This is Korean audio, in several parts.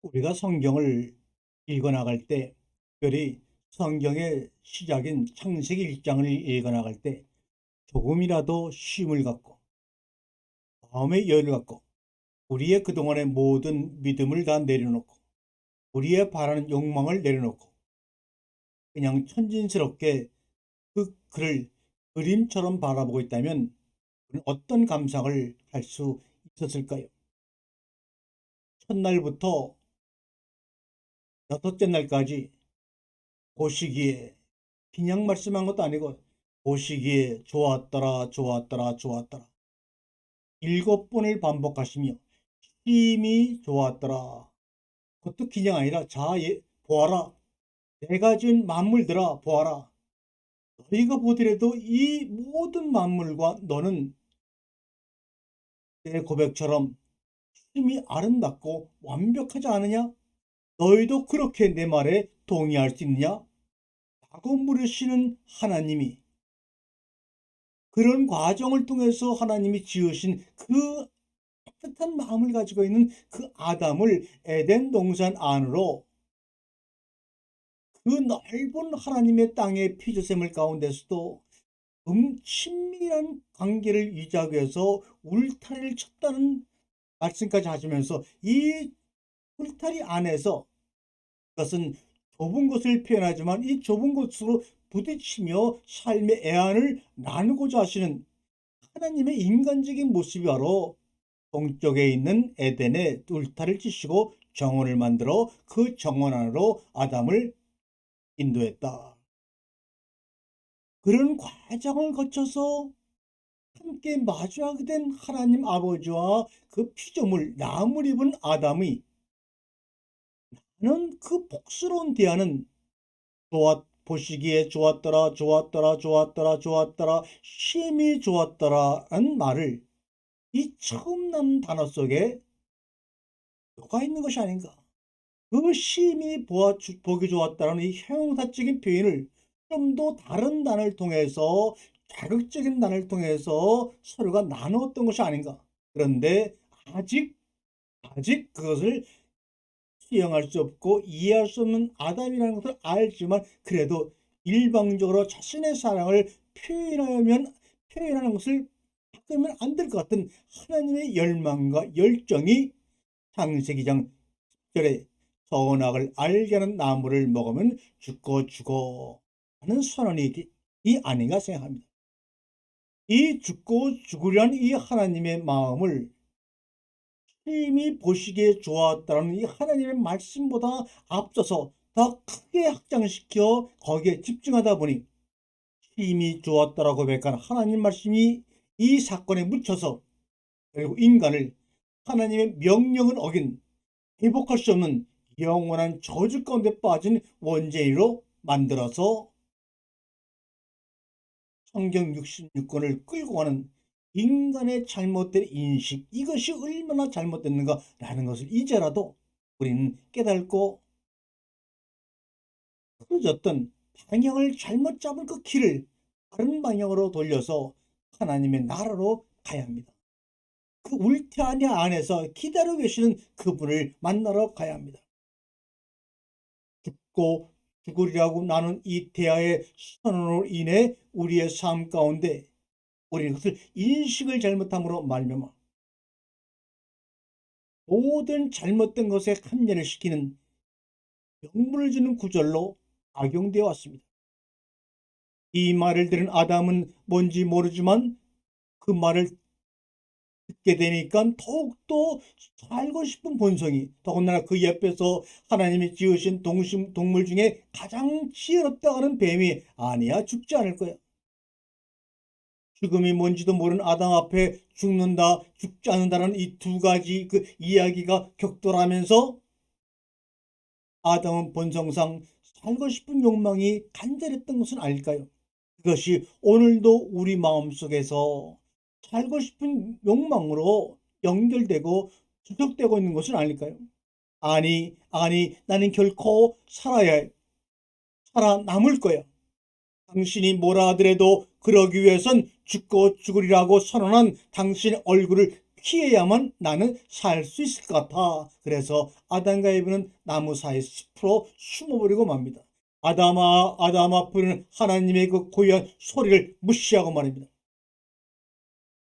우리가 성경을 읽어 나갈 때, 특별히 성경의 시작인 창세기 1장을 읽어 나갈 때 조금이라도 쉼을 갖고 마음의 여유를 갖고 우리의 그동안의 모든 믿음을 다 내려놓고 우리의 바라는 욕망을 내려놓고 그냥 천진스럽게 그 글을 그림처럼 바라보고 있다면 어떤 감상을 할 수 있었을까요? 첫날부터 여섯째 날까지 보시기에 그냥 말씀한 것도 아니고 보시기에 좋았더라 좋았더라 좋았더라 7번을 반복하시며 심히 좋았더라. 그것도 그냥 아니라 보아라 내가 지은 만물들아 보아라 너희가 보더라도 이 모든 만물과 너는 내 고백처럼 심히 아름답고 완벽하지 않으냐? 너희도 그렇게 내 말에 동의할 수 있느냐? 라고 물으시는 하나님이 그런 과정을 통해서 하나님이 지으신 그 따뜻한 마음을 가지고 있는 그 아담을 에덴 동산 안으로 그 넓은 하나님의 땅의 피조샘을 가운데서도 친밀한 관계를 유지하기 위해서 울타리를 쳤다는 말씀까지 하시면서 이 울타리 안에서 그것은 좁은 곳을 표현하지만 이 좁은 곳으로 부딪히며 삶의 애환을 나누고자 하시는 하나님의 인간적인 모습이 바로 동쪽에 있는 에덴에 울타리를 치시고 정원을 만들어 그 정원 안으로 아담을 인도했다. 그런 과정을 거쳐서 함께 마주하게 된 하나님 아버지와 그 피조물 남을 입은 아담이 나는 그 복스러운 대하는 보시기에 좋았더라 좋았더라 좋았더라 좋았더라 심히 좋았더라는 말을 이 처음 난 단어 속에 녹아 있는 것이 아닌가. 그 심히 보기 좋았다는 이 형용사적인 표현을 좀 더 다른 단어를 통해서 자극적인 단어를 통해서 서로가 나누었던 것이 아닌가. 그런데 아직 그것을 수용할 수 없고 이해할 수 없는 아담이라는 것을 알지만 그래도 일방적으로 자신의 사랑을 표현하는 것을 바꾸면 안 될 것 같은 하나님의 열망과 열정이 창세기장 10절에 선악을 알게 하는 나무를 먹으면 죽고 하는 선언이 아닌가 생각합니다. 이 죽고 죽으려는 이 하나님의 마음을 심히 보시기에 좋았다는 이 하나님의 말씀보다 앞서서 더 크게 확장시켜 거기에 집중하다 보니 심히 좋았다라고 고백한 하나님 말씀이 이 사건에 묻혀서 결국 인간을 하나님의 명령을 어긴 회복할 수 없는 영원한 저주 가운데 빠진 원죄인으로 만들어서 성경 66권을 끌고 가는 인간의 잘못된 인식, 이것이 얼마나 잘못됐는가라는 것을 이제라도 우리는 깨닫고 흐려졌던 방향을 잘못 잡은 그 길을 다른 방향으로 돌려서 하나님의 나라로 가야 합니다. 그 울타리 안에서 기다리고 계시는 그분을 만나러 가야 합니다. 죽고 죽으리라고 나눈 이 대하의 선언으로 인해 우리의 삶 가운데 우리는 그것을 인식을 잘못함으로 말미암아 모든 잘못된 것에 참여를 시키는 명분을 주는 구절로 악용되어 왔습니다. 이 말을 들은 아담은 뭔지 모르지만 그 말을 듣게 되니까 더욱더 살고 싶은 본성이, 더군다나 그 옆에서 하나님이 지으신 동물 중에 가장 지혜롭다고 하는 뱀이 아니야 죽지 않을 거야. 죽음이 뭔지도 모르는 아담 앞에 죽는다 죽지 않는다는 이 두 가지 그 이야기가 격돌하면서 아담은 본성상 살고 싶은 욕망이 간절했던 것은 아닐까요? 그것이 오늘도 우리 마음속에서 살고 싶은 욕망으로 연결되고 지속되고 있는 것은 아닐까요? 아니, 나는 결코 살아남을 거야. 당신이 뭐라 하더라도 그러기 위해선 죽고 죽으리라고 선언한 당신의 얼굴을 피해야만 나는 살 수 있을 것 같아. 그래서 아담과 에바는 나무 사이 숲으로 숨어버리고 맙니다. 아담아, 아담아 부르는 하나님의 그 고요한 소리를 무시하고 말입니다.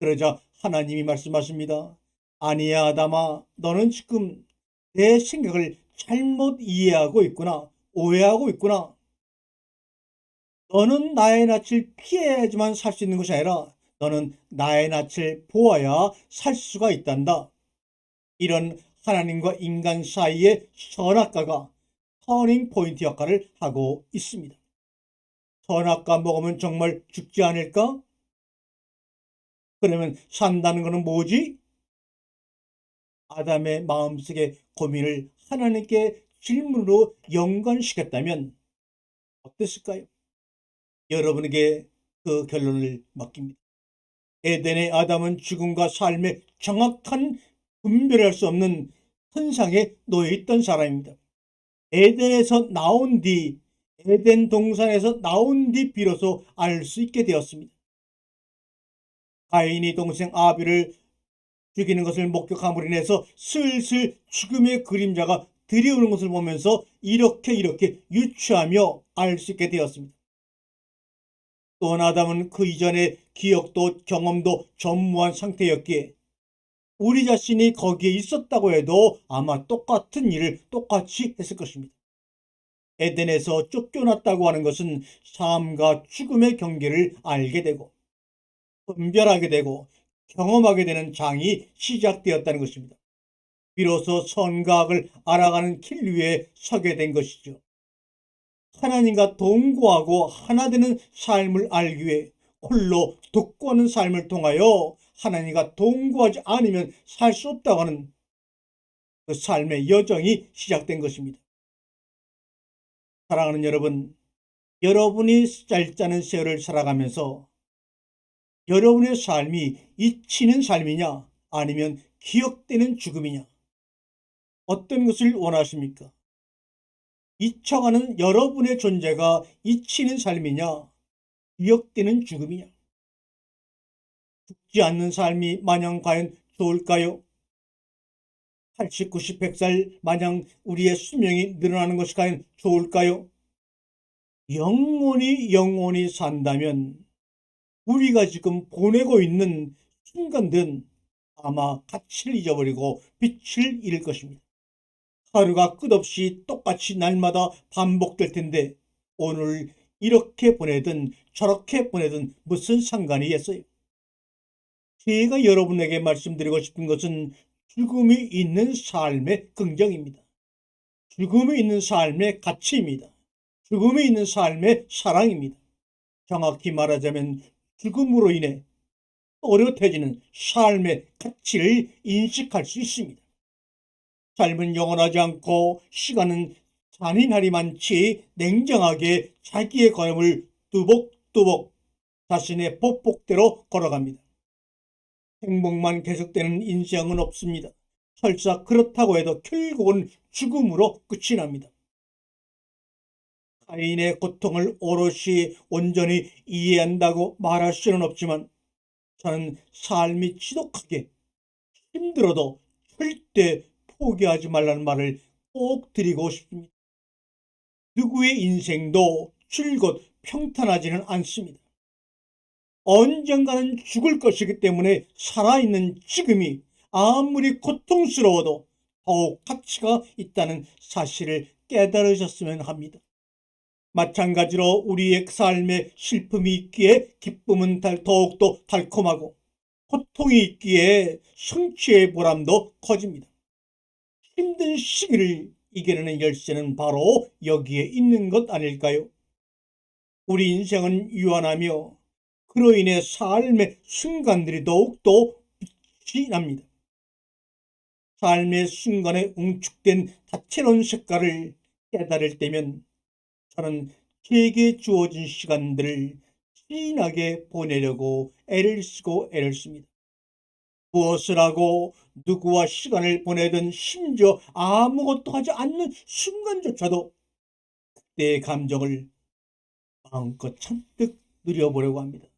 그러자 하나님이 말씀하십니다. 아니야, 아담아, 너는 지금 내 생각을 잘못 이해하고 있구나. 오해하고 있구나. 너는 나의 낯을 피해야지만 살 수 있는 것이 아니라 너는 나의 낯을 보아야 살 수가 있단다. 이런 하나님과 인간 사이의 선악과가 터닝 포인트 역할을 하고 있습니다. 선악과 먹으면 정말 죽지 않을까? 그러면 산다는 것은 뭐지? 아담의 마음속의 고민을 하나님께 질문으로 연관시켰다면 어땠을까요? 여러분에게 그 결론을 맡깁니다. 에덴의 아담은 죽음과 삶의 정확한 분별할 수 없는 선상에 놓여 있던 사람입니다. 에덴에서 나온 뒤, 에덴 동산에서 나온 뒤 비로소 알 수 있게 되었습니다. 가인이 동생 아벨을 죽이는 것을 목격함으로 인해서 슬슬 죽음의 그림자가 들이오는 것을 보면서 이렇게 유추하며 알 수 있게 되었습니다. 또한 아담은 그 이전의 기억도 경험도 전무한 상태였기에 우리 자신이 거기에 있었다고 해도 아마 똑같은 일을 똑같이 했을 것입니다. 에덴에서 쫓겨났다고 하는 것은 삶과 죽음의 경계를 알게 되고 분별하게 되고 경험하게 되는 장이 시작되었다는 것입니다. 비로소 선과 악을 알아가는 길 위에 서게 된 것이죠. 하나님과 동거하고 하나 되는 삶을 알기 위해 홀로 독고하는 삶을 통하여 하나님과 동거하지 않으면 살 수 없다고 하는 그 삶의 여정이 시작된 것입니다. 사랑하는 여러분, 여러분이 짧잖은 세월을 살아가면서 여러분의 삶이 잊히는 삶이냐 아니면 기억되는 죽음이냐, 어떤 것을 원하십니까? 잊혀가는 여러분의 존재가 잊히는 삶이냐 기억되는 죽음이냐. 죽지 않는 삶이 마냥 과연 좋을까요? 80, 90, 100살 마냥 우리의 수명이 늘어나는 것이 과연 좋을까요? 영원히 산다면 우리가 지금 보내고 있는 순간들은 아마 가치를 잊어버리고 빛을 잃을 것입니다. 하루가 끝없이 똑같이 날마다 반복될 텐데 오늘 이렇게 보내든 저렇게 보내든 무슨 상관이 있어요? 제가 여러분에게 말씀드리고 싶은 것은 죽음이 있는 삶의 긍정입니다. 죽음이 있는 삶의 가치입니다. 죽음이 있는 삶의 사랑입니다. 정확히 말하자면 죽음으로 인해 또렷해지는 삶의 가치를 인식할 수 있습니다. 삶은 영원하지 않고 시간은 잔인하리 많지 냉정하게 자기의 걸음을 뚜벅뚜벅 자신의 보폭대로 걸어갑니다. 행복만 계속되는 인생은 없습니다. 설사 그렇다고 해도 결국은 죽음으로 끝이 납니다. 가인의 고통을 오롯이 온전히 이해한다고 말할 수는 없지만 저는 삶이 지독하게 힘들어도 절대 포기하지 말라는 말을 꼭 드리고 싶습니다. 누구의 인생도 줄곧 평탄하지는 않습니다. 언젠가는 죽을 것이기 때문에 살아있는 지금이 아무리 고통스러워도 더욱 가치가 있다는 사실을 깨달으셨으면 합니다. 마찬가지로 우리의 삶에 슬픔이 있기에 기쁨은 더욱더 달콤하고 고통이 있기에 성취의 보람도 커집니다. 힘든 시기를 이겨내는 열쇠는 바로 여기에 있는 것 아닐까요? 우리 인생은 유한하며 그로 인해 삶의 순간들이 더욱더 빛이 납니다. 삶의 순간에 웅축된 다채로운 색깔을 깨달을 때면 저는 제게 주어진 시간들을 진하게 보내려고 애를 쓰고 애를 씁니다. 무엇을 하고 누구와 시간을 보내든 심지어 아무것도 하지 않는 순간조차도 그때의 감정을 마음껏 잔뜩 누려보려고 합니다.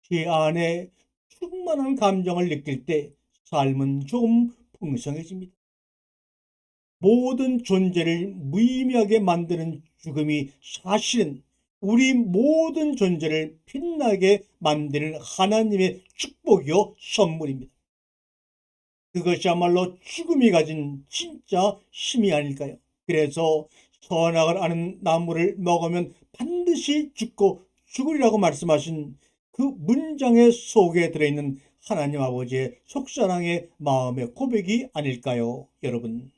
제 안에 충만한 감정을 느낄 때 삶은 조금 풍성해집니다. 모든 존재를 무의미하게 만드는 죽음이 사실은 우리 모든 존재를 빛나게 만드는 하나님의 축복이요 선물입니다. 그것이야말로 죽음이 가진 진짜 힘이 아닐까요? 그래서 선악을 아는 나무를 먹으면 반드시 죽고 죽으리라고 말씀하신 그 문장의 속에 들어있는 하나님 아버지의 속사랑의 마음의 고백이 아닐까요, 여러분?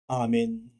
아멘.